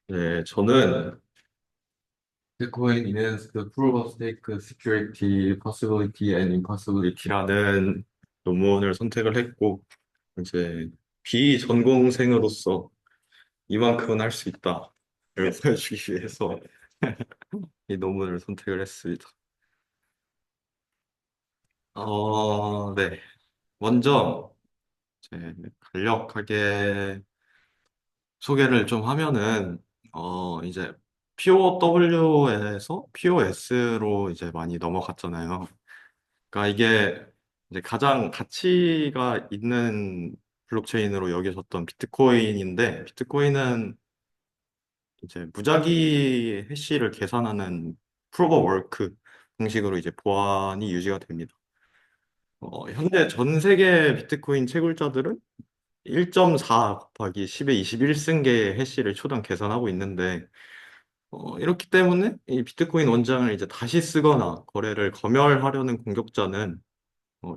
네, 저는 Bitcoin is the proof of stake security, possibility and impossibility라는 논문을 선택을 했고, 이제 비전공생으로서 이만큼은 할 수 있다. 를 보여주기 위해서 이 논문을 선택을 했습니다. 네. 먼저, 이제 간략하게 소개를 좀 하면은, 이제 POW에서 POS로 이제 많이 넘어갔잖아요. 그러니까 이게 이제 가장 가치가 있는 블록체인으로 여겨졌던 비트코인인데, 비트코인은 이제 무작위 해시를 계산하는 프로브 워크 방식으로 이제 보안이 유지가 됩니다. 현재 전 세계 비트코인 채굴자들은 1.4 곱하기 10의 21승계의 해시를 초당 계산하고 있는데, 이렇기 때문에 이 비트코인 원장을 이제 다시 쓰거나 거래를 검열하려는 공격자는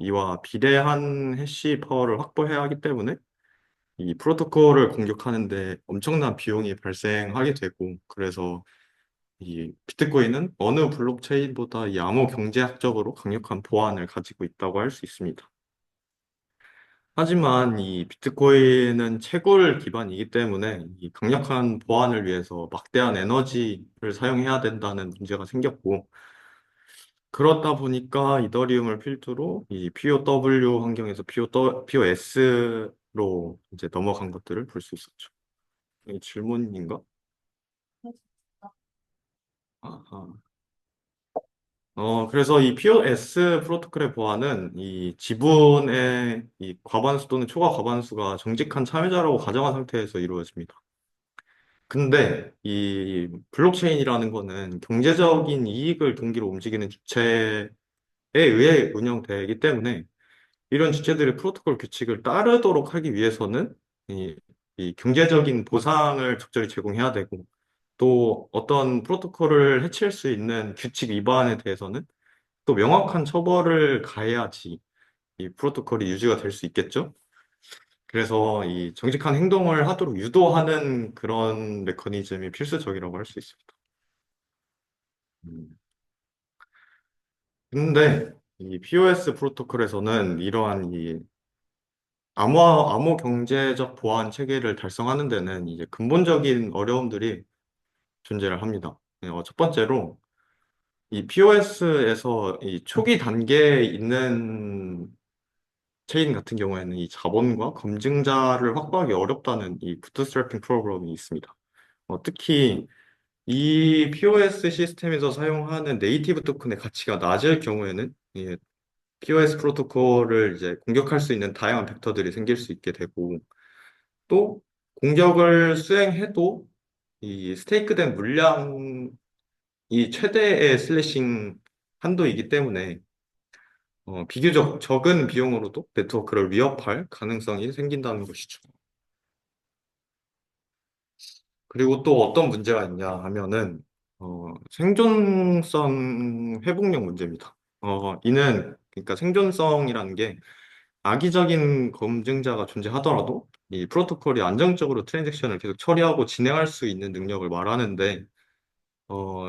이와 비례한 해시 파워를 확보해야 하기 때문에 이 프로토콜을 공격하는데 엄청난 비용이 발생하게 되고, 그래서 이 비트코인은 어느 블록체인보다 이 암호 경제학적으로 강력한 보안을 가지고 있다고 할 수 있습니다. 하지만 이 비트코인은 채굴 기반이기 때문에 이 강력한 보안을 위해서 막대한 에너지를 사용해야 된다는 문제가 생겼고, 그렇다 보니까 이더리움을 필두로 이 POW 환경에서 POS로 이제 넘어간 것들을 볼 수 있었죠. 이 질문인가? 아하. 그래서 이 POS 프로토콜의 보안은 이 지분의 이 과반수 또는 초과 과반수가 정직한 참여자라고 가정한 상태에서 이루어집니다. 근데 이 블록체인이라는 거는 경제적인 이익을 동기로 움직이는 주체에 의해 운영되기 때문에 이런 주체들의 프로토콜 규칙을 따르도록 하기 위해서는 이, 이 경제적인 보상을 적절히 제공해야 되고, 또 어떤 프로토콜을 해칠 수 있는 규칙 위반에 대해서는 또 명확한 처벌을 가해야지 이 프로토콜이 유지가 될 수 있겠죠? 그래서 이 정직한 행동을 하도록 유도하는 그런 메커니즘이 필수적이라고 할 수 있습니다. 음. 근데 이 POS 프로토콜에서는 이러한 이 암호 경제적 보안 체계를 달성하는 데는 이제 근본적인 어려움들이 존재를 합니다. 첫 번째로 이 POS에서 이 초기 단계에 있는 체인 같은 경우에는 이 자본과 검증자를 확보하기 어렵다는 이 부트스트래핑 프로그램이 있습니다. 특히 이 POS 시스템에서 사용하는 네이티브 토큰의 가치가 낮을 경우에는 이 POS 프로토콜을 이제 공격할 수 있는 다양한 벡터들이 생길 수 있게 되고, 또 공격을 수행해도 이 스테이크된 물량이 최대의 슬래싱 한도이기 때문에 비교적 적은 비용으로도 네트워크를 위협할 가능성이 생긴다는 것이죠. 그리고 또 어떤 문제가 있냐 하면은 생존성 회복력 문제입니다. 이는 그러니까 생존성이라는 게 악의적인 검증자가 존재하더라도 이 프로토콜이 안정적으로 트랜잭션을 계속 처리하고 진행할 수 있는 능력을 말하는데,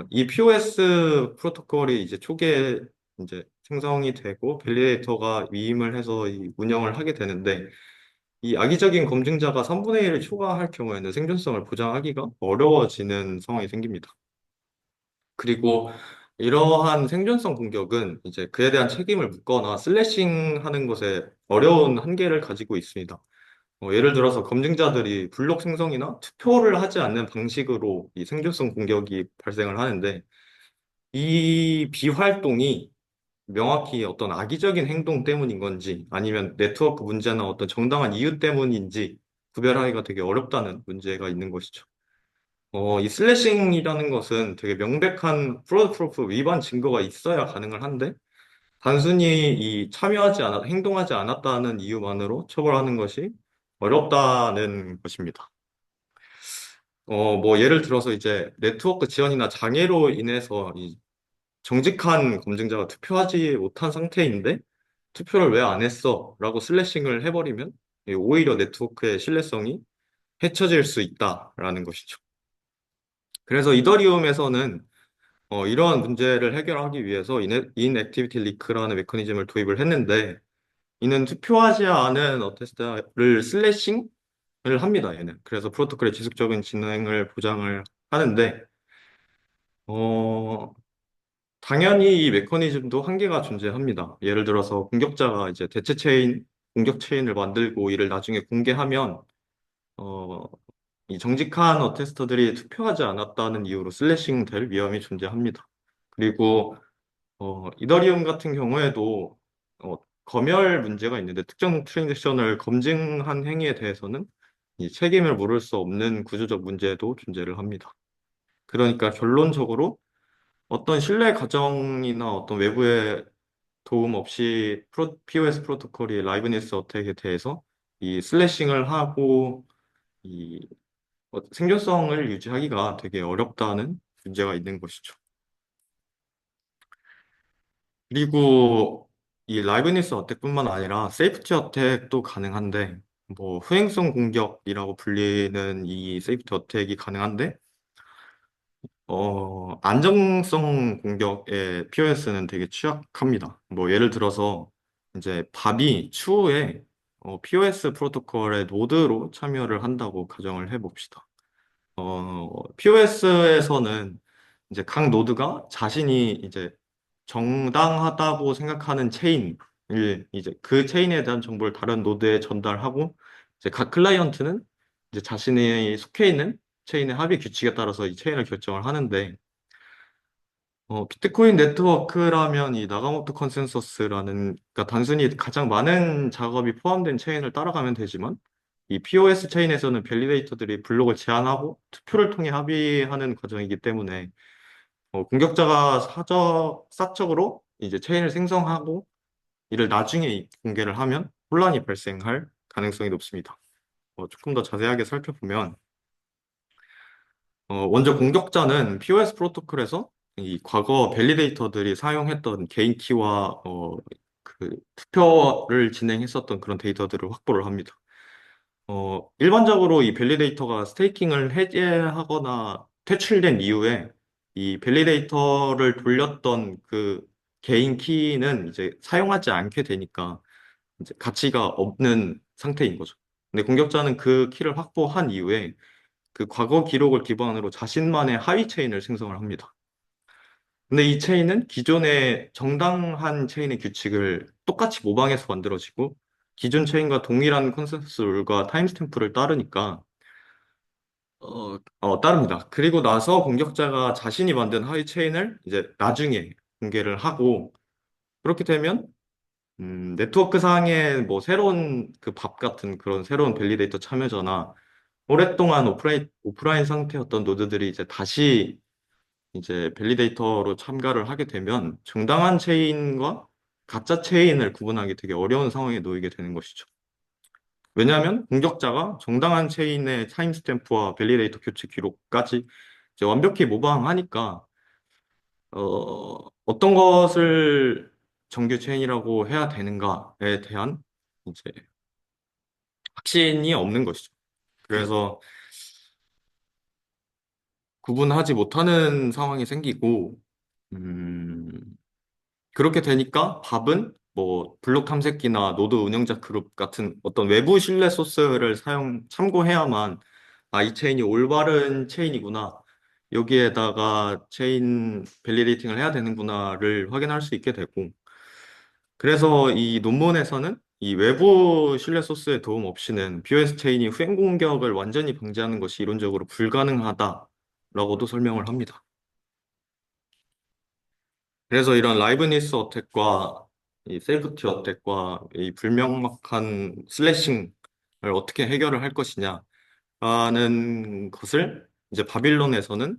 이 POS 프로토콜이 이제 초기에 이제 생성이 되고 밸리데이터가 위임을 해서 이 운영을 하게 되는데, 이 악의적인 검증자가 3분의 1을 초과할 경우에는 생존성을 보장하기가 어려워지는 상황이 생깁니다. 그리고 이러한 생존성 공격은 이제 그에 대한 책임을 묻거나 슬래싱 하는 것에 어려운 한계를 가지고 있습니다. 예를 들어서 검증자들이 블록 생성이나 투표를 하지 않는 방식으로 이 생존성 공격이 발생을 하는데, 이 비활동이 명확히 어떤 악의적인 행동 때문인 건지 아니면 네트워크 문제나 어떤 정당한 이유 때문인지 구별하기가 되게 어렵다는 문제가 있는 것이죠. 이 슬래싱이라는 것은 되게 명백한 프로드 프로프 위반 증거가 있어야 가능을 한데, 단순히 이 참여하지 않았, 행동하지 않았다는 이유만으로 처벌하는 것이 어렵다는 것입니다. 뭐 예를 들어서 이제 네트워크 지연이나 장애로 인해서 이 정직한 검증자가 투표하지 못한 상태인데 투표를 왜 안 했어? 라고 슬래싱을 해버리면 오히려 네트워크의 신뢰성이 헤쳐질 수 있다라는 것이죠. 그래서 이더리움에서는 이러한 문제를 해결하기 위해서 인액티비티 리크라는 메커니즘을 도입을 했는데, 이는 투표하지 않은 어테스트를 슬래싱을 합니다, 얘는. 그래서 프로토콜의 지속적인 진행을 보장을 하는데, 어, 당연히 이 메커니즘도 한계가 존재합니다. 예를 들어서 공격자가 이제 대체 체인, 공격 체인을 만들고 이를 나중에 공개하면, 어, 이 정직한 어테스터들이 투표하지 않았다는 이유로 슬래싱 될 위험이 존재합니다. 그리고 이더리움 같은 경우에도 검열 문제가 있는데 특정 트랜잭션을 검증한 행위에 대해서는 이 책임을 물을 수 없는 구조적 문제도 존재를 합니다. 그러니까 결론적으로 어떤 신뢰 과정이나 어떤 외부의 도움 없이 POS 프로토콜이 라이브니스 어택에 대해서 이 슬래싱을 하고 이 생존성을 유지하기가 되게 어렵다는 문제가 있는 것이죠. 그리고 이 라이브니스 어택뿐만 아니라 세이프티 어택도 가능한데, 뭐 후행성 공격이라고 불리는 이 세이프티 어택이 가능한데, 안정성 공격에 POS는 되게 취약합니다. 뭐 예를 들어서 이제 밥이 추후에 POS 프로토콜의 노드로 참여를 한다고 가정을 해봅시다. POS에서는 이제 각 노드가 자신이 이제 정당하다고 생각하는 체인을 이제 그 체인에 대한 정보를 다른 노드에 전달하고 이제 각 클라이언트는 이제 자신이 속해 있는 체인의 합의 규칙에 따라서 이 체인을 결정을 하는데 비트코인 네트워크라면 이 나가모토 컨센서스라는 그러니까 단순히 가장 많은 작업이 포함된 체인을 따라가면 되지만 이 POS 체인에서는 밸리데이터들이 블록을 제한하고 투표를 통해 합의하는 과정이기 때문에 공격자가 사적으로 이제 체인을 생성하고 이를 나중에 공개를 하면 혼란이 발생할 가능성이 높습니다. 조금 더 자세하게 살펴보면 먼저 공격자는 POS 프로토콜에서 이 과거 밸리데이터들이 사용했던 개인 키와 그 투표를 진행했었던 그런 데이터들을 확보를 합니다. 일반적으로 이 밸리데이터가 스테이킹을 해제하거나 퇴출된 이후에 이 밸리데이터를 돌렸던 그 개인 키는 이제 사용하지 않게 되니까 이제 가치가 없는 상태인 거죠. 근데 공격자는 그 키를 확보한 이후에 그 과거 기록을 기반으로 자신만의 하위 체인을 생성을 합니다. 근데 이 체인은 기존의 정당한 체인의 규칙을 똑같이 모방해서 만들어지고 기존 체인과 동일한 컨센서스 룰과 타임스탬프를 따르니까 따릅니다. 그리고 나서 공격자가 자신이 만든 하위 체인을 이제 나중에 공개를 하고 그렇게 되면 네트워크 상의 뭐 새로운 그 밥 같은 그런 새로운 밸리데이터 참여자나 오랫동안 오프라인 상태였던 노드들이 이제 다시 이제 밸리데이터로 참가를 하게 되면 정당한 체인과 가짜 체인을 구분하기 되게 어려운 상황에 놓이게 되는 것이죠. 왜냐하면 공격자가 정당한 체인의 타임스탬프와 밸리데이터 교체 기록까지 이제 완벽히 모방하니까 어떤 것을 정규 체인이라고 해야 되는가에 대한 이제 확신이 없는 것이죠. 그래서 구분하지 못하는 상황이 생기고, 음, 그렇게 되니까 밥은 뭐 블록 탐색기나 노드 운영자 그룹 같은 어떤 외부 신뢰 소스를 참고해야만 이 체인이 올바른 체인이구나. 여기에다가 체인 밸리데이팅을 해야 되는구나를 확인할 수 있게 되고, 그래서 이 논문에서는 이 외부 신뢰 소스의 도움 없이는 POS 체인이 후행 공격을 완전히 방지하는 것이 이론적으로 불가능하다라고도 설명을 합니다. 그래서 이런 라이브니스 어택과 이 세이프티 어택과 이 불명확한 슬래싱을 어떻게 해결을 할 것이냐라는 것을 이제 바빌론에서는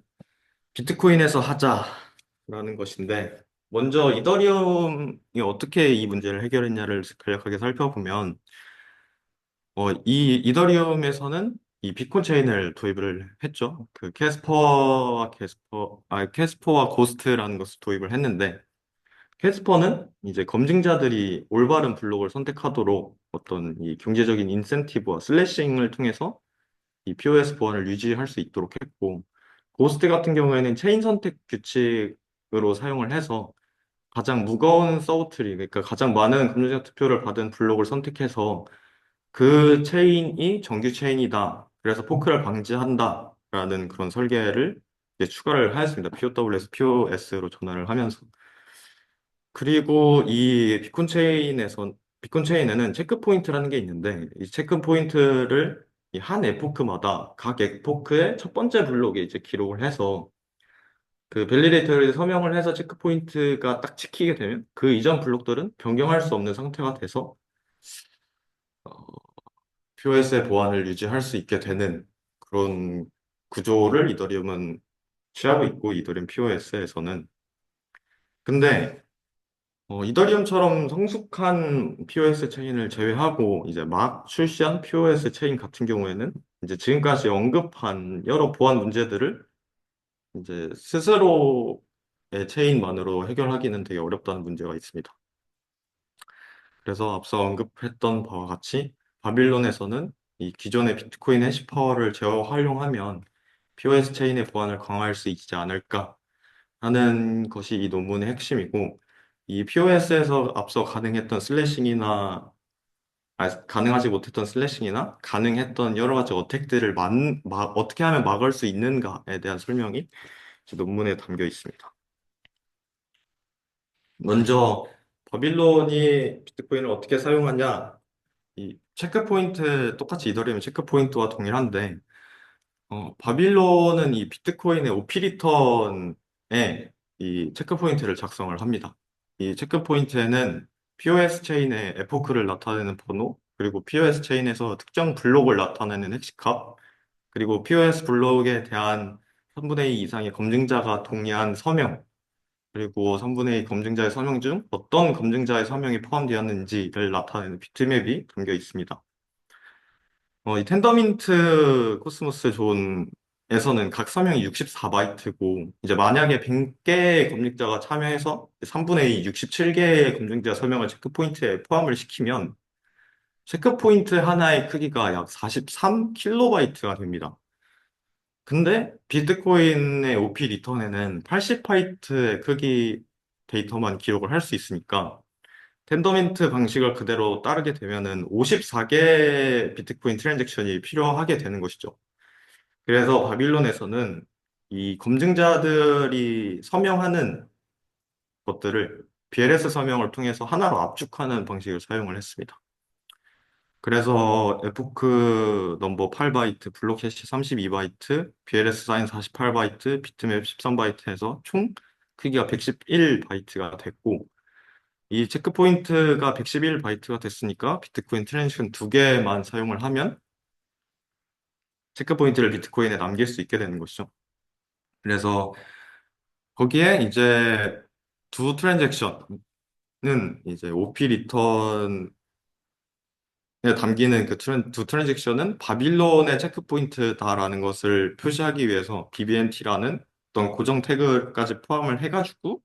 비트코인에서 하자라는 것인데 먼저 이더리움이 어떻게 이 문제를 해결했냐를 간략하게 살펴보면 이 이더리움에서는 이 비콘 체인을 도입을 했죠. 그 캐스퍼와 고스트라는 것을 도입을 했는데 캐스퍼는 이제 검증자들이 올바른 블록을 선택하도록 어떤 이 경제적인 인센티브와 슬래싱을 통해서 이 POS 보안을 유지할 수 있도록 했고, 고스트 같은 경우에는 체인 선택 규칙으로 사용을 해서 가장 무거운 서브트리, 그러니까 가장 많은 금융자 투표를 받은 블록을 선택해서 그 체인이 정규 체인이다. 그래서 포크를 방지한다라는 그런 설계를 이제 추가를 하였습니다. POW에서 POS로 전환을 하면서. 그리고 이 비콘 체인에는 체크 포인트라는 게 있는데, 이 체크 포인트를 이 한 에포크마다 각 에포크의 첫 번째 블록에 이제 기록을 해서 그 밸리데이터를 서명을 해서 체크 포인트가 딱 찍히게 되면 그 이전 블록들은 변경할 수 없는 상태가 돼서 POS의 보안을 유지할 수 있게 되는 그런 구조를 이더리움은 취하고 있고, 이더리움 POS에서는. 근데 이더리움처럼 성숙한 POS 체인을 제외하고 이제 막 출시한 POS 체인 같은 경우에는 이제 지금까지 언급한 여러 보안 문제들을 이제 스스로의 체인만으로 해결하기는 되게 어렵다는 문제가 있습니다. 그래서 앞서 언급했던 바와 같이 바빌론에서는 이 기존의 비트코인 해시파워를 재활용하면 POS 체인의 보안을 강화할 수 있지 않을까 하는 것이 이 논문의 핵심이고, 이 POS에서 앞서 가능하지 못했던 슬래싱이나 가능했던 여러 가지 어택들을 어떻게 하면 막을 수 있는가에 대한 설명이 제 논문에 담겨 있습니다. 먼저 바빌론이 비트코인을 어떻게 사용하냐, 이 체크포인트, 똑같이 이더리움 체크포인트와 동일한데, 바빌론은 이 비트코인의 OP 리턴에 이 체크포인트를 작성을 합니다. 이 체크포인트에는 POS 체인의 에포크를 나타내는 번호, 그리고 POS 체인에서 특정 블록을 나타내는 해시값, 그리고 POS 블록에 대한 3분의 2 이상의 검증자가 동의한 서명, 그리고 3분의 2 검증자의 서명 중 어떤 검증자의 서명이 포함되었는지를 나타내는 비트맵이 담겨 있습니다. 이 텐더민트 코스모스 존에서는 각 서명이 64바이트고, 이제 만약에 100개의 검증자가 참여해서 3분의 2, 67개의 검증자 서명을 체크포인트에 포함을 시키면 체크포인트 하나의 크기가 약 43킬로바이트가 됩니다. 근데 비트코인의 OP 리턴에는 80바이트의 크기 데이터만 기록을 할 수 있으니까 텐더민트 방식을 그대로 따르게 되면은 54개 비트코인 트랜잭션이 필요하게 되는 것이죠. 그래서 바빌론에서는 이 검증자들이 서명하는 것들을 BLS 서명을 통해서 하나로 압축하는 방식을 사용을 했습니다. 그래서 에포크 넘버 8바이트, 블록 해시 32바이트, BLS 사인 48바이트, 비트맵 13바이트에서 총 크기가 111바이트가 됐고, 이 체크 포인트가 111바이트가 됐으니까 비트코인 트랜잭션 두 개만 사용을 하면 체크 포인트를 비트코인에 남길 수 있게 되는 것이죠. 그래서 거기에 이제 두 트랜잭션은 이제 OP 리턴에 담기는 두 트랜잭션은 바빌론의 체크 포인트다라는 것을 표시하기 위해서 BBNT라는 어떤 고정 태그까지 포함을 해가지고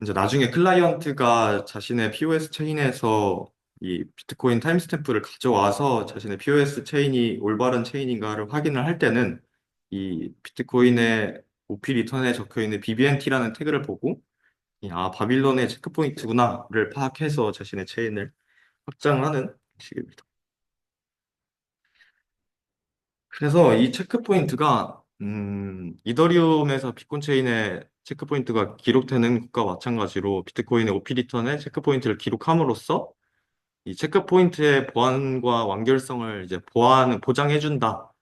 이제 나중에 클라이언트가 자신의 POS 체인에서 이 비트코인 타임스탬프를 가져와서 자신의 POS 체인이 올바른 체인인가를 확인을 할 때는 이 비트코인의 OP 리턴에 적혀 있는 BBNT라는 태그를 보고 바빌론의 체크 포인트구나를 파악해서 자신의 체인을 확장하는 식입니다. 그래서 이 체크 포인트가 이더리움에서 비콘 체인의 체크 포인트가 기록되는 것과 마찬가지로 비트코인의 OP 리턴에 체크 포인트를 기록함으로써 이 체크 포인트의 보안과 완결성을 이제 보장해준다라는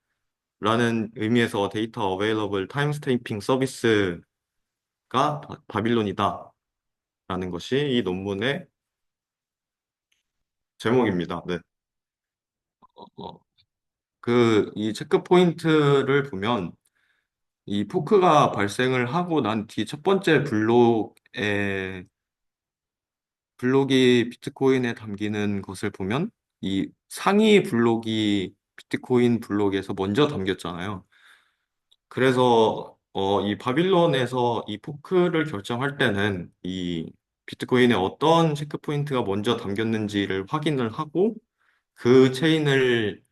의미에서 데이터 어베일러블 타임 스탬핑 서비스가 바빌론이다라는 것이 이 논문의 제목입니다. 네. 이 체크 포인트를 보면 이 포크가 발생을 하고 난 뒤 첫 번째 블록이 비트코인에 담기는 것을 보면 이 상위 블록이 비트코인 블록에서 먼저 담겼잖아요. 그래서 이 바빌론에서 이 포크를 결정할 때는 이 비트코인에 어떤 체크 포인트가 먼저 담겼는지를 확인을 하고 그 체인을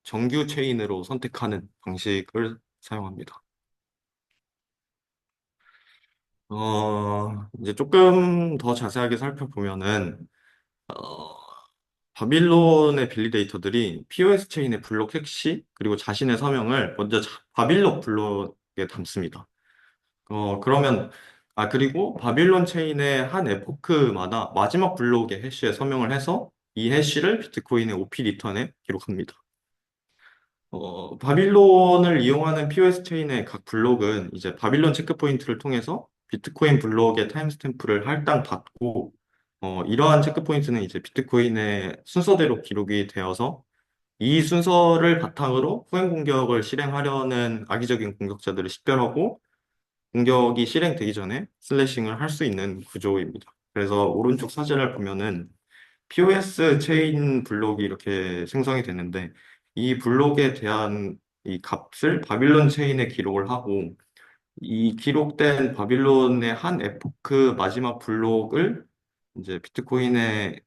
정규 체인으로 선택하는 방식을 사용합니다. 이제 조금 더 자세하게 살펴보면은, 어, 바빌론의 빌리데이터들이 POS 체인의 블록 해시, 그리고 자신의 서명을 먼저 바빌론 블록에 담습니다. 그러면, 그리고 바빌론 체인의 한 에포크마다 마지막 블록의 해시에 서명을 해서 이 해시를 비트코인의 OP 리턴에 기록합니다. 바빌론을 이용하는 POS 체인의 각 블록은 이제 바빌론 체크 포인트를 통해서 비트코인 블록의 타임스탬프를 할당받고, 이러한 체크 포인트는 이제 비트코인의 순서대로 기록이 되어서 이 순서를 바탕으로 후행 공격을 실행하려는 악의적인 공격자들을 식별하고 공격이 실행되기 전에 슬래싱을 할 수 있는 구조입니다. 그래서 오른쪽 사진을 보면은 POS 체인 블록이 이렇게 생성이 되는데 이 블록에 대한 이 값을 바빌론 체인에 기록을 하고 이 기록된 바빌론의 한 에포크 마지막 블록을 이제 비트코인의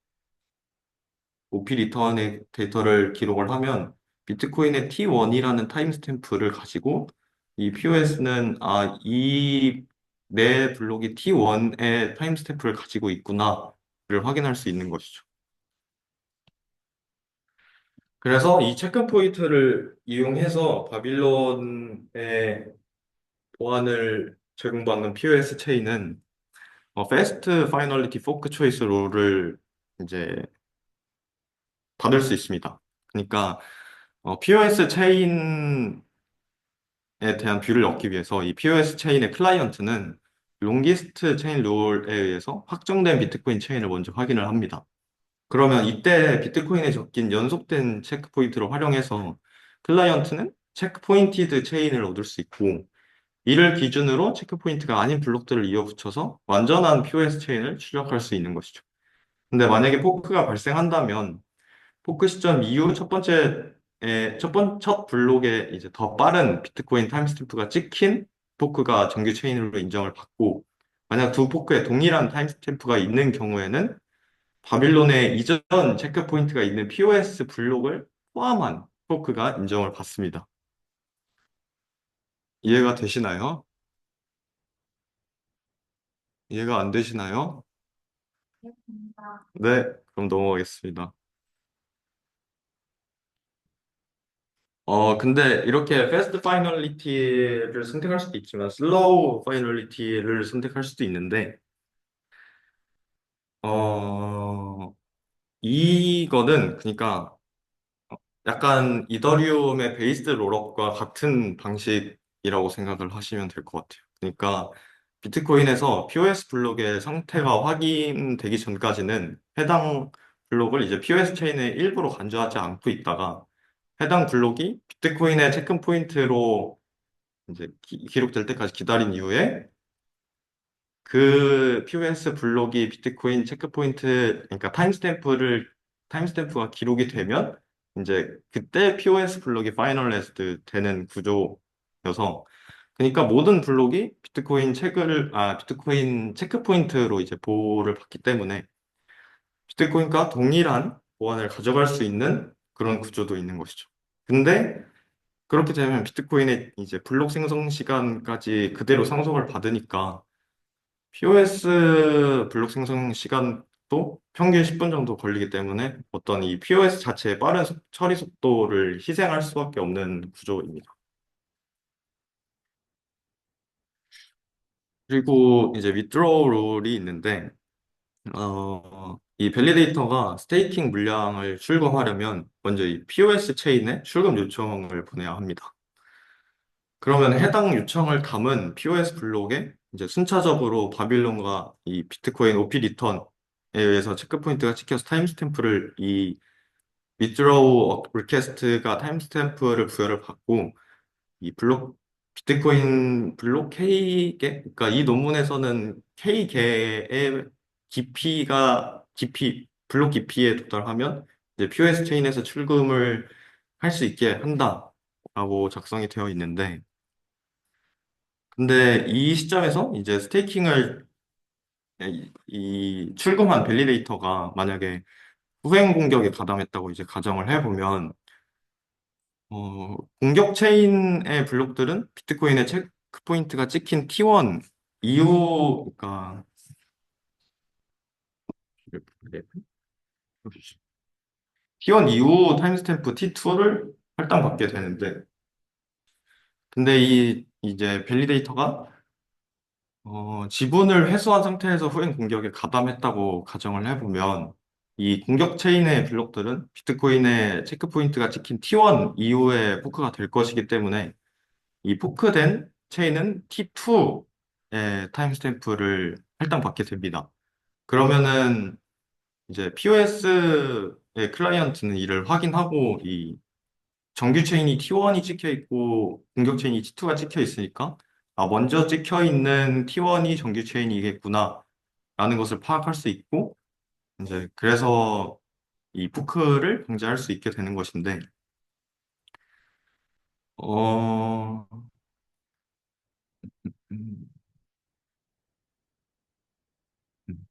OP 리턴의 데이터를 기록을 하면 비트코인의 T1이라는 타임스탬프를 가지고 이 POS는 이 내 블록이 T1의 타임스탬프를 가지고 있구나를 확인할 수 있는 것이죠. 그래서 이 체크 포인트를 이용해서 바빌론의 보안을 제공받는 POS 체인은 패스트 파이널리티 포크 초이스 룰을 이제 받을 수 있습니다. 그러니까 POS 체인에 대한 뷰를 얻기 위해서 이 POS 체인의 클라이언트는 롱기스트 체인 룰에 의해서 확정된 비트코인 체인을 먼저 확인을 합니다. 그러면 이때 비트코인에 적힌 연속된 체크 포인트를 활용해서 클라이언트는 체크 포인티드 체인을 얻을 수 있고 이를 기준으로 체크 포인트가 아닌 블록들을 이어붙여서 완전한 POS 체인을 출력할 수 있는 것이죠. 근데 만약에 포크가 발생한다면 포크 시점 이후 첫 블록에 이제 더 빠른 비트코인 타임스탬프가 찍힌 포크가 정규 체인으로 인정을 받고 만약 두 포크에 동일한 타임스탬프가 있는 경우에는 바빌론의 이전 체크 포인트가 있는 POS 블록을 포함한 포크가 인정을 받습니다. 이해가 되시나요? 이해가 안 되시나요? 네, 그럼 넘어가겠습니다. 근데 이렇게 패스트 파이널리티를 선택할 수도 있지만 슬로우 파이널리티를 선택할 수도 있는데 어, 이거는 그러니까 약간 이더리움의 베이스 롤업과 같은 방식이라고 생각을 하시면 될 것 같아요. 그러니까 비트코인에서 POS 블록의 상태가 확인되기 전까지는 해당 블록을 이제 POS 체인의 일부로 간주하지 않고 있다가 해당 블록이 비트코인의 체크 포인트로 이제 기록될 때까지 기다린 이후에 그 POS 블록이 비트코인 체크 포인트, 그러니까 타임스탬프가 기록이 되면 이제 그때 POS 블록이 파이널라이즈드 되는 구조여서 그러니까 모든 블록이 비트코인 체크 포인트로 이제 보호를 받기 때문에 비트코인과 동일한 보안을 가져갈 수 있는 그런 구조도 있는 것이죠. 근데 그렇게 되면 비트코인의 이제 블록 생성 시간까지 그대로 상속을 받으니까 POS 블록 생성 시간도 평균 10분 정도 걸리기 때문에 어떤 이 POS 자체의 빠른 처리 속도를 희생할 수밖에 없는 구조입니다. 그리고 이제 withdraw 룰이 있는데, 이 밸리데이터가 스테이킹 물량을 출금하려면 먼저 이 POS 체인에 출금 요청을 보내야 합니다. 그러면 해당 요청을 담은 POS 블록에 이제 순차적으로 바빌론과 이 비트코인 OP 리턴에 의해서 체크 포인트가 찍혀서 타임스탬프를 이 withdraw request가 타임스탬프를 부여를 받고 이 비트코인 블록 K개 그러니까 이 논문에서는 K개의 블록 깊이에 도달하면 이제 POS 체인에서 출금을 할 수 있게 한다라고 작성이 되어 있는데 근데 이 시점에서 이제 이 출금한 밸리데이터가 만약에 후행 공격에 가담했다고 이제 가정을 해보면 공격 체인의 블록들은 비트코인의 체크 포인트가 찍힌 T1 이후, 그러니까 T1 이후 타임스탬프 T2를 할당받게 되는데, 근데 이제 밸리데이터가 지분을 회수한 상태에서 후행 공격에 가담했다고 가정을 해보면, 이 공격 체인의 블록들은 비트코인의 체크 포인트가 찍힌 T1 이후에 포크가 될 것이기 때문에 이 포크된 체인은 T2의 타임스탬프를 할당받게 됩니다. 그러면은 이제 POS의 클라이언트는 이를 확인하고 이 정규 체인이 T1이 찍혀 있고 공격 체인이 T2가 찍혀 있으니까 먼저 찍혀 있는 T1이 정규 체인이겠구나 라는 것을 파악할 수 있고 이제 그래서 이 포크를 방지할 수 있게 되는 것인데 어 음, 음.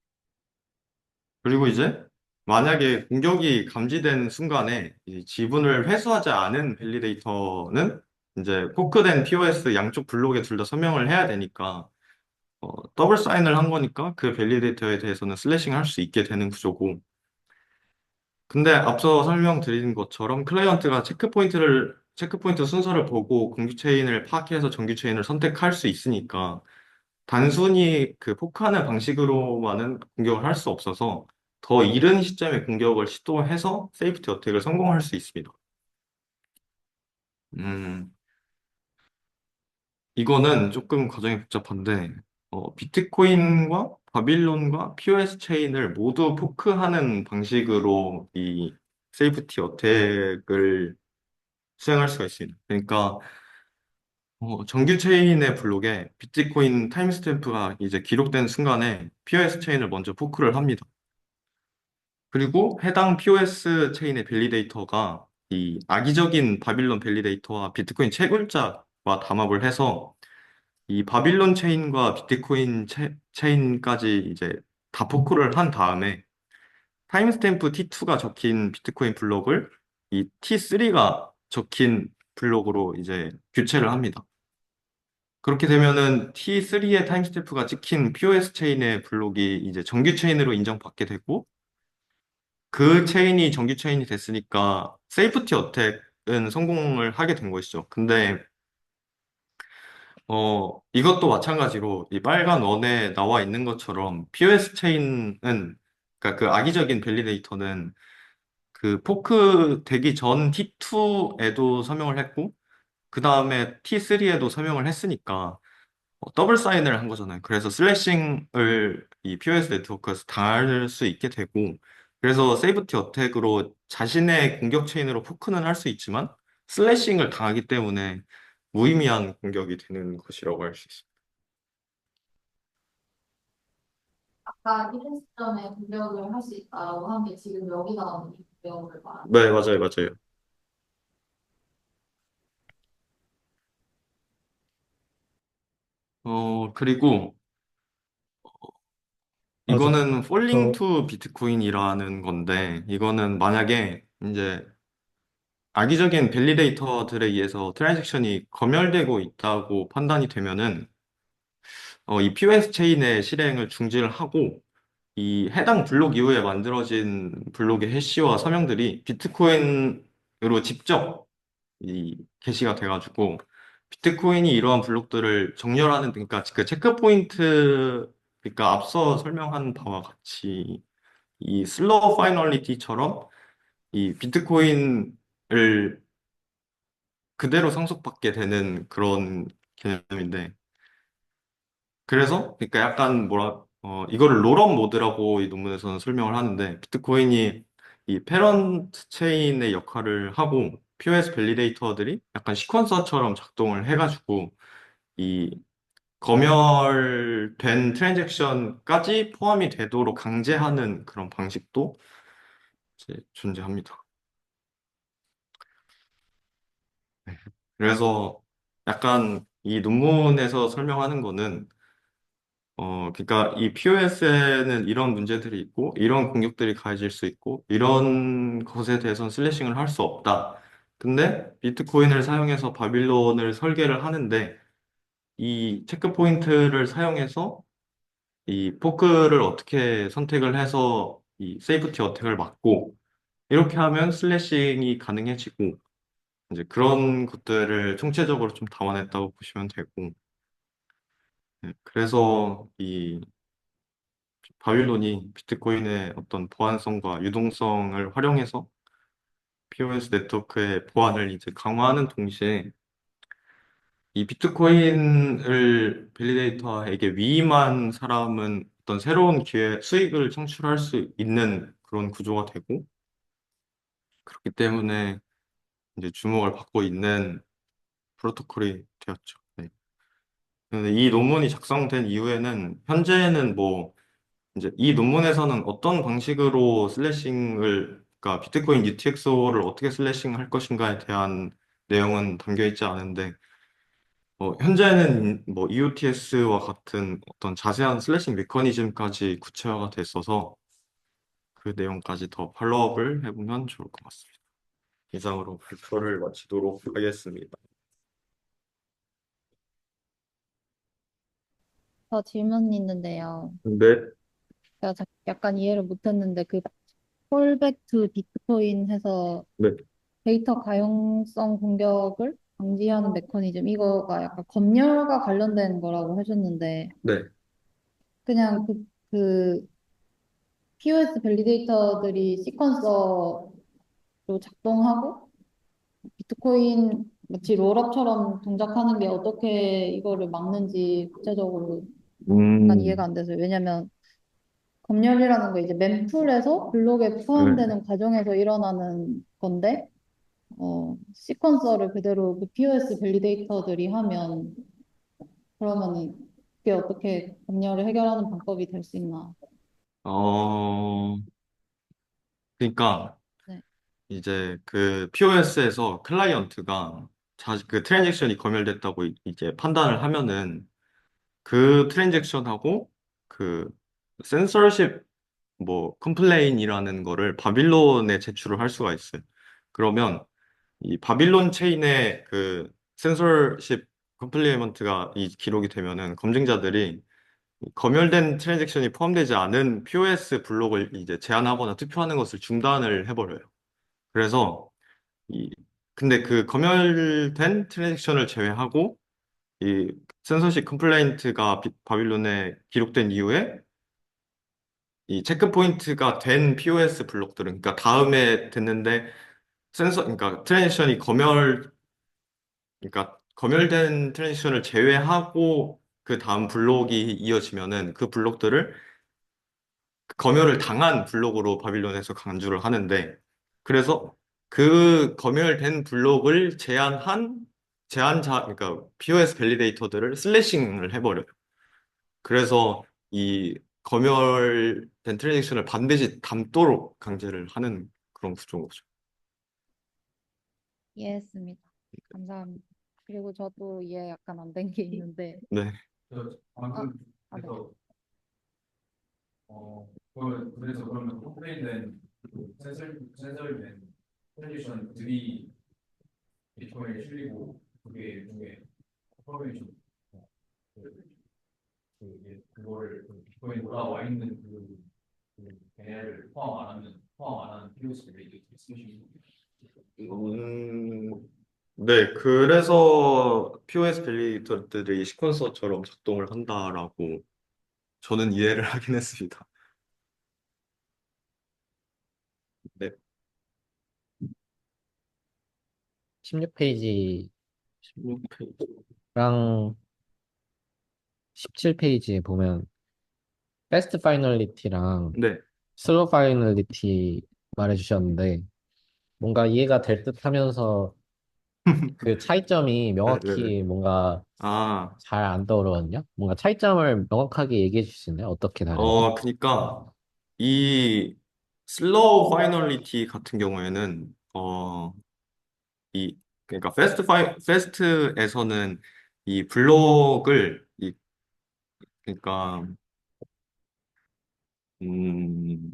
그리고 이제 만약에 공격이 감지된 순간에 이 지분을 회수하지 않은 밸리데이터는 이제 포크된 POS 양쪽 블록에 둘 다 서명을 해야 되니까 더블 사인을 한 거니까 그 밸리데이터에 대해서는 슬래싱 할 수 있게 되는 구조고. 근데 앞서 설명드린 것처럼 클라이언트가 체크 포인트 순서를 보고 공유 체인을 파악해서 정규 체인을 선택할 수 있으니까 단순히 그 포크하는 방식으로만은 공격을 할 수 없어서 더 이른 시점에 공격을 시도해서 세이프티 어택을 성공할 수 있습니다. 음, 이거는 조금 과정이 복잡한데, 비트코인과 바빌론과 POS 체인을 모두 포크하는 방식으로 이 세이프티 어택을 수행할 수가 있습니다. 그러니까 정규 체인의 블록에 비트코인 타임스탬프가 이제 기록된 순간에 POS 체인을 먼저 포크를 합니다. 그리고 해당 POS 체인의 밸리데이터가 이 악의적인 바빌론 밸리데이터와 비트코인 채굴자와 담합을 해서 이 바빌론 체인과 비트코인 체인까지 이제 다 포크를 한 다음에 타임스탬프 T2가 적힌 비트코인 블록을 이 T3가 적힌 블록으로 이제 교체를 합니다. 그렇게 되면은 T3의 타임스탬프가 찍힌 POS 체인의 블록이 이제 정규 체인으로 인정받게 되고 그 체인이 정규 체인이 됐으니까 세이프티 어택은 성공을 하게 된 것이죠. 근데 이것도 마찬가지로 이 빨간 원에 나와 있는 것처럼 POS 체인은 그러니까 그 악의적인 밸리데이터는 그 포크 되기 전 T2에도 서명을 했고 그 다음에 T3에도 서명을 했으니까 더블 사인을 한 거잖아요. 그래서 슬래싱을 이 POS 네트워크에서 당할 수 있게 되고, 그래서 세이프티 어택으로 자신의 공격 체인으로 포크는 할 수 있지만, 슬래싱을 당하기 때문에 무의미한 공격이 되는 것이라고 할 수 있습니다. 아까 이런 시점에 공격을 할 수 있다라고 한 게 지금 여기가 나오는 이 공격을 말하는 네, 맞아요, 맞아요. 그리고 맞아. 이거는 폴링 저, 투 비트코인이라는 건데, 이거는 만약에 이제 악의적인 밸리데이터들에 의해서 트랜잭션이 검열되고 있다고 판단이 되면은 이 POS 체인의 실행을 중지를 하고 이 해당 블록 이후에 만들어진 블록의 해시와 서명들이 비트코인으로 직접 이 게시가 돼가지고 비트코인이 이러한 블록들을 정렬하는 그러니까 그 체크 포인트 그러니까 앞서 설명한 바와 같이 이 슬로우 파이널리티처럼 이 비트코인을 그대로 상속받게 되는 그런 개념인데 그래서 그러니까 약간 이거를 롤업 모드라고 이 논문에서는 설명을 하는데 비트코인이 이 패런트 체인의 역할을 하고 POS 밸리데이터들이 약간 시퀀서처럼 작동을 해가지고 이 검열된 트랜잭션까지 포함이 되도록 강제하는 그런 방식도 이제 존재합니다. 네. 그래서 약간 이 논문에서 설명하는 거는 그러니까 이 POS에는 이런 문제들이 있고, 이런 공격들이 가해질 수 있고, 이런 것에 대해서는 슬래싱을 할 수 없다. 근데 비트코인을 사용해서 바빌론을 설계를 하는데 이 체크 포인트를 사용해서 이 포크를 어떻게 선택을 해서 이 세이프티 어택을 막고 이렇게 하면 슬래싱이 가능해지고 이제 그런 것들을 총체적으로 좀 담아냈다고 보시면 되고 네, 그래서 이 바빌론이 비트코인의 어떤 보안성과 유동성을 활용해서 POS 네트워크의 보안을 이제 강화하는 동시에 이 비트코인을 밸리데이터에게 위임한 사람은 어떤 새로운 기회, 수익을 창출할 수 있는 그런 구조가 되고 그렇기 때문에 이제 주목을 받고 있는 프로토콜이 되었죠. 네. 근데 이 논문이 작성된 이후에는 현재는 뭐 이제 이 논문에서는 어떤 방식으로 슬래싱을 그러니까 비트코인 UTXO를 어떻게 슬래싱할 것인가에 대한 내용은 담겨 있지 않은데 현재는 뭐 EOTS와 같은 어떤 자세한 슬래싱 메커니즘까지 구체화가 됐어서 그 내용까지 더 팔로우업을 해보면 좋을 것 같습니다. 이상으로 발표를 마치도록 하겠습니다. 저 질문 있는데요. 네, 제가 약간 이해를 못했는데 그 콜백 투 비트코인 해서 네, 데이터 가용성 공격을 방지하는 메커니즘 이거가 약간 검열과 관련된 거라고 하셨는데 네. 그냥 그 POS 밸리데이터들이 시퀀서로 작동하고 비트코인 마치 롤업처럼 동작하는 게 어떻게 이거를 막는지 구체적으로 약간 이해가 음, 안 돼서요. 왜냐면 검열이라는 거 이제 멤풀에서 블록에 네. 포함되는 과정에서 일어나는 건데, 시퀀서를 그대로 그 POS 밸리데이터들이 하면, 그러면은 그게 어떻게 검열을 해결하는 방법이 될 수 있나? 어, 그러니까 네. 이제 그 POS에서 클라이언트가 그 트랜잭션이 검열됐다고 이제 판단을 하면은 그 트랜잭션하고 그 센서십 뭐 컴플레인이라는 거를 바빌론에 제출을 할 수가 있어요. 그러면 이 바빌론 체인의 그 센서십 컴플리먼트가 이 기록이 되면은 검증자들이 검열된 트랜잭션이 포함되지 않은 POS 블록을 이제 제한하거나 투표하는 것을 중단을 해버려요. 그래서 이 근데 그 검열된 트랜잭션을 제외하고 이 센서십 컴플레인트가 바빌론에 기록된 이후에 이 체크 포인트가 된 POS 블록들은 그러니까 다음에 됐는데 그러니까 트랜지션이 그러니까 검열된 트랜지션을 제외하고 그 다음 블록이 이어지면은 그 블록들을 검열을 당한 블록으로 바빌론에서 간주를 하는데 그래서 그 검열된 블록을 제한자 그러니까 POS 밸리데이터들을 슬래싱을 해버려요. 그래서 이 검열된 트랜지션을 반드시 담도록 강제를 하는 그런 구조인 거죠. 이해했습니다. 감사합니다. 그리고 저도 이해 약간 안 된 게 있는데, 네. 아, 방금 아, 네. 해서 그래서 그러면 컴플레인된 센서된 컨디션들이 비트코인에 실리고 그게 중에 커버메이션 그거를 그 비트코인 올라와 있는 걔네를 포함 안 하는 POS 레이트 쓰시는 네, 그래서 POS 밸리데이터들이 시퀀서처럼 작동을 한다라고 저는 이해를 하긴 했습니다. 네, 16페이지랑 16페이지. 17페이지에 보면 베스트 파이널리티랑 네, 슬로 파이널리티 말해주셨는데 뭔가 이해가 될 듯 하면서 그 차이점이 네, 네. 네. 명확히 뭔가 아, 잘 안 떠오르거든요. 뭔가 차이점을 명확하게 얘기해 주실 수 있나요? 어떻게 다른지? 그러니까 이 슬로우 파이널리티 같은 경우에는 이 그러니까 페스트에서는 이 블록을 그러니까 음,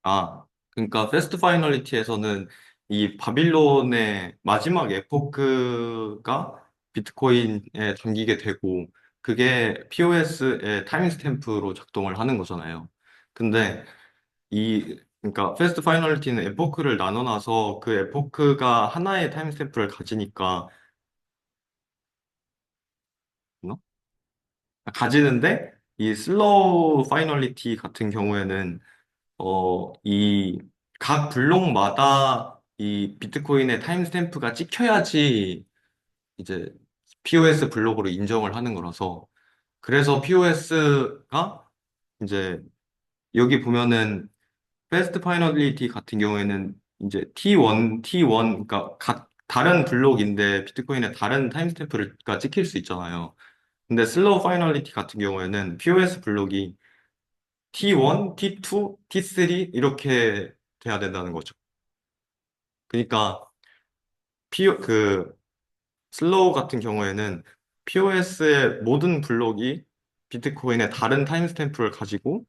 아, 그러니까 패스트 파이널리티에서는 이 바빌론의 마지막 에포크가 비트코인에 담기게 되고 그게 POS의 타임스탬프로 작동을 하는 거잖아요. 근데 그러니까 패스트 파이널리티는 에포크를 나눠놔서 그 에포크가 하나의 타임스탬프를 가지니까 뭐? 가지는데 이 슬로우 파이널리티 같은 경우에는 이 각 블록마다 이 비트코인의 타임스탬프가 찍혀야지 이제 POS 블록으로 인정을 하는 거라서 그래서 POS가 이제 여기 보면은 패스트 파이널리티 같은 경우에는 이제 T1 그러니까 다른 블록인데 비트코인에 다른 타임스탬프가 찍힐 수 있잖아요. 근데 슬로우 파이널리티 같은 경우에는 POS 블록이 T1, T2, T3 이렇게 돼야 된다는 거죠. 그러니까 그 슬로우 같은 경우에는 POS의 모든 블록이 비트코인의 다른 타임스탬프를 가지고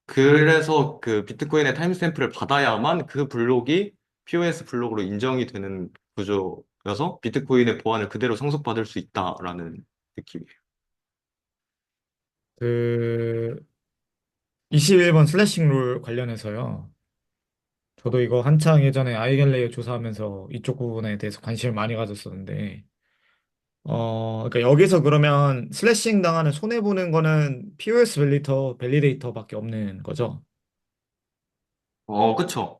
그래서 그 비트코인의 타임스탬프를 받아야만 그 블록이 POS 블록으로 인정이 되는 구조여서 비트코인의 보안을 그대로 상속받을 수 있다라는 느낌이에요. 그 21번 슬래싱 룰 관련해서요. 저도 이거 한창 예전에 아이겐레이어 조사하면서 이쪽 부분에 대해서 관심을 많이 가졌었는데, 그러니까 여기서 그러면 슬래싱 당하는 손해 보는 거는 POS 밸리데이터밖에 없는 거죠. 그쵸.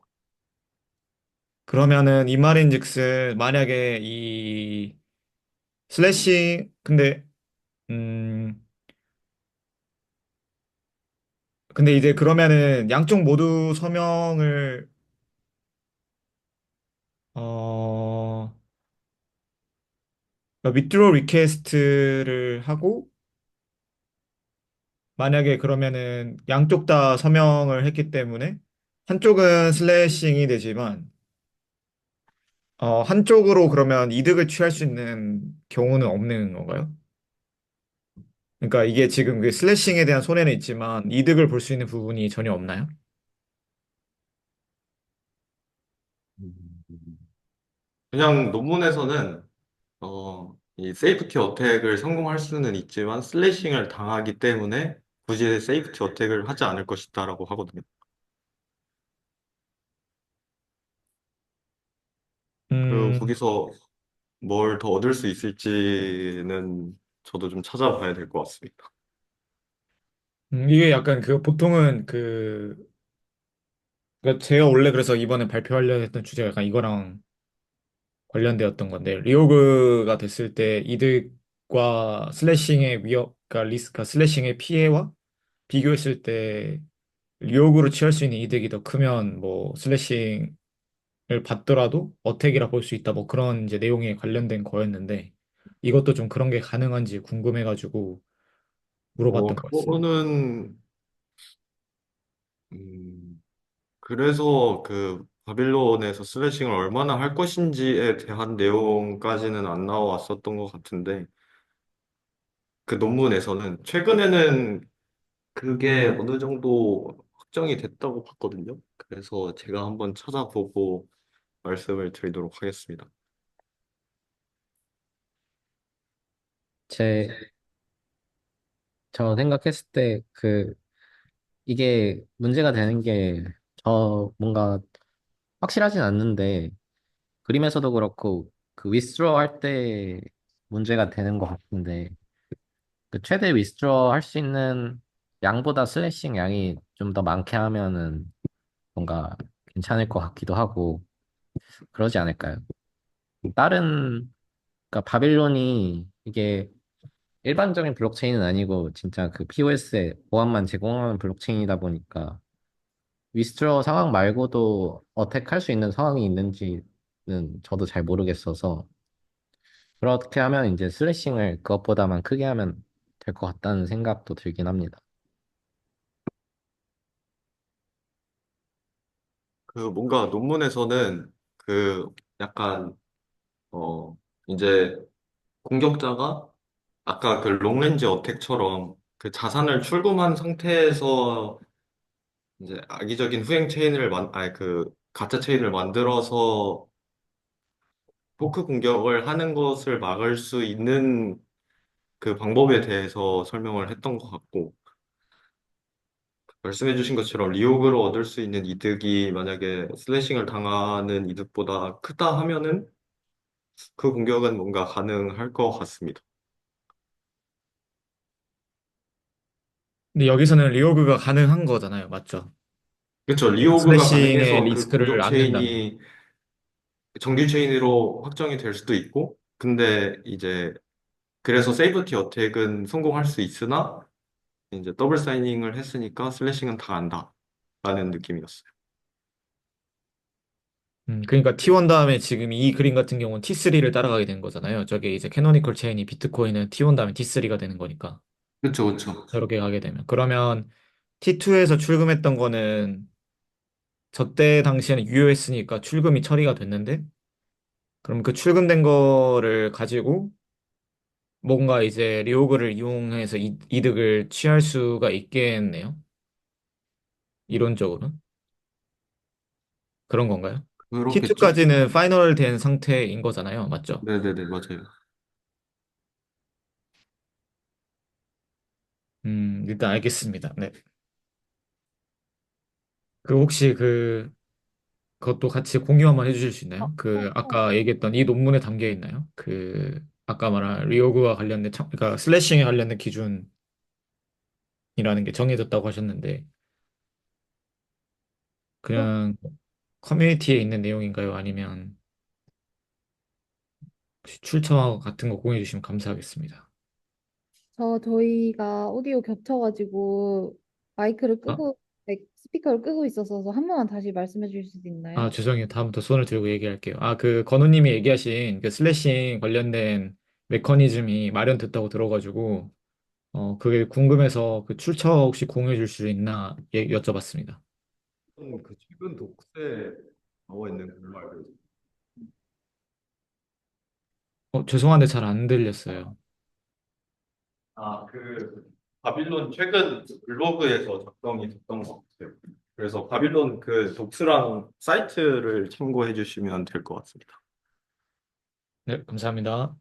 그러면은 이 말인즉슨 만약에 이 슬래싱 음 근데 이제 그러면은 양쪽 모두 서명을 어 위드로 리퀘스트를 하고 만약에 그러면은 양쪽 다 서명을 했기 때문에 한쪽은 슬래싱이 되지만 한쪽으로 그러면 이득을 취할 수 있는 경우는 없는 건가요? 그러니까 이게 지금 그 슬래싱에 대한 손해는 있지만 이득을 볼 수 있는 부분이 전혀 없나요? 그냥 논문에서는 이 세이프티 어택을 성공할 수는 있지만 슬래싱을 당하기 때문에 굳이 세이프티 어택을 하지 않을 것이다라고 하거든요. 음, 거기서 뭘 더 얻을 수 있을지는 저도 좀 찾아봐야 될 것 같습니다. 이게 약간 그 보통은 그러니까 제가 원래 그래서 이번에 발표하려 했던 주제가 약간 이거랑 관련되었던 건데 리오그가 됐을 때 이득과 슬래싱의 위협, 그러니까 리스크가 슬래싱의 피해와 비교했을 때 리오그로 취할 수 있는 이득이 더 크면 뭐 슬래싱을 받더라도 어택이라 볼 수 있다 뭐 그런 이제 내용에 관련된 거였는데 이것도 좀 그런 게 가능한지 궁금해가지고 물어봤던 것 같습니다. 그거는 음, 그래서 그 바빌론에서 슬래싱을 얼마나 할 것인지에 대한 내용까지는 안 나왔었던 것 같은데 그 논문에서는 최근에는 그게 어느 정도 확정이 됐다고 봤거든요. 그래서 제가 한번 찾아보고 말씀을 드리도록 하겠습니다. 제, 저 생각했을 때 이게 문제가 되는 게 뭔가 확실하진 않는데 그림에서도 그렇고 그 위스드로 할 때 문제가 되는 것 같은데 그 최대 위스드로 할 수 있는 양보다 슬래싱 양이 좀 더 많게 하면은 뭔가 괜찮을 것 같기도 하고 그러지 않을까요? 다른 그러니까 바빌론이 이게 일반적인 블록체인은 아니고 진짜 그 POS의 보안만 제공하는 블록체인이다 보니까 위스트로 상황 말고도 어택할 수 있는 상황이 있는지는 저도 잘 모르겠어서 그렇게 하면 이제 슬래싱을 그것보다만 크게 하면 될 것 같다는 생각도 들긴 합니다. 그 뭔가 논문에서는 그 약간 이제 공격자가 아까 그 롱렌지 어택처럼 그 자산을 출금한 상태에서 이제 악의적인 후행 체인을 아니 그 가짜 체인을 만들어서 포크 공격을 하는 것을 막을 수 있는 그 방법에 대해서 설명을 했던 것 같고, 말씀해주신 것처럼 리옥으로 얻을 수 있는 이득이 만약에 슬래싱을 당하는 이득보다 크다 하면은 그 공격은 뭔가 가능할 것 같습니다. 근데 여기서는 리오그가 가능한 거잖아요. 맞죠? 그렇죠. 리오그가 슬래싱의 가능해서 그 리스크를 공격 안 낸다면. 체인이 정규 체인으로 확정이 될 수도 있고, 근데 이제 그래서 세이프티 어택은 성공할 수 있으나 이제 더블 사이닝을 했으니까 슬래싱은 당한다라는 느낌이었어요. 그러니까 T1 다음에 지금 이 그림 같은 경우는 T3를 따라가게 된 거잖아요. 저게 이제 캐노니컬 체인이 비트코인은 T1 다음에 T3가 되는 거니까. 그렇죠, 그렇죠. 저렇게 가게 되면. 그러면 T2에서 출금했던 거는 저때 당시에는 유효했으니까 출금이 처리가 됐는데, 그럼 그 출금된 거를 가지고 뭔가 이제 리오그를 이용해서 이득을 취할 수가 있겠네요. 이론적으로. 그런 건가요? 그렇겠죠? T2까지는 파이널 된 상태인 거잖아요. 맞죠? 네네네, 맞아요. 일단 알겠습니다. 네. 그 혹시 그것도 같이 공유 한번 해주실 수 있나요? 그 아까 얘기했던 이 논문에 담겨 있나요? 그 아까 말한 리오그와 관련된 그러니까 슬래싱에 관련된 기준이라는 게 정해졌다고 하셨는데 그냥 커뮤니티에 있는 내용인가요? 아니면 혹시 출처 같은 거 공유해 주시면 감사하겠습니다. 저희가 오디오 겹쳐가지고 마이크를 아, 끄고 네, 스피커를 끄고 있어서 한 번만 다시 말씀해 주실 수 있나요? 죄송해요. 다음부터 손을 들고 얘기할게요. 그 건우님이 얘기하신 그 슬래싱 관련된 메커니즘이 마련됐다고 들어가지고 그게 궁금해서 그 출처 혹시 공유해 줄 수 있나 여쭤봤습니다. 그 최근 독서에 나와 있는 걸로 알고 있어요. 죄송한데 잘 안 들렸어요. 바빌론 최근 블로그에서 작성이 됐던 것 같아요. 그래서 바빌론 그 독스랑 사이트를 참고해 주시면 될 것 같습니다. 네, 감사합니다.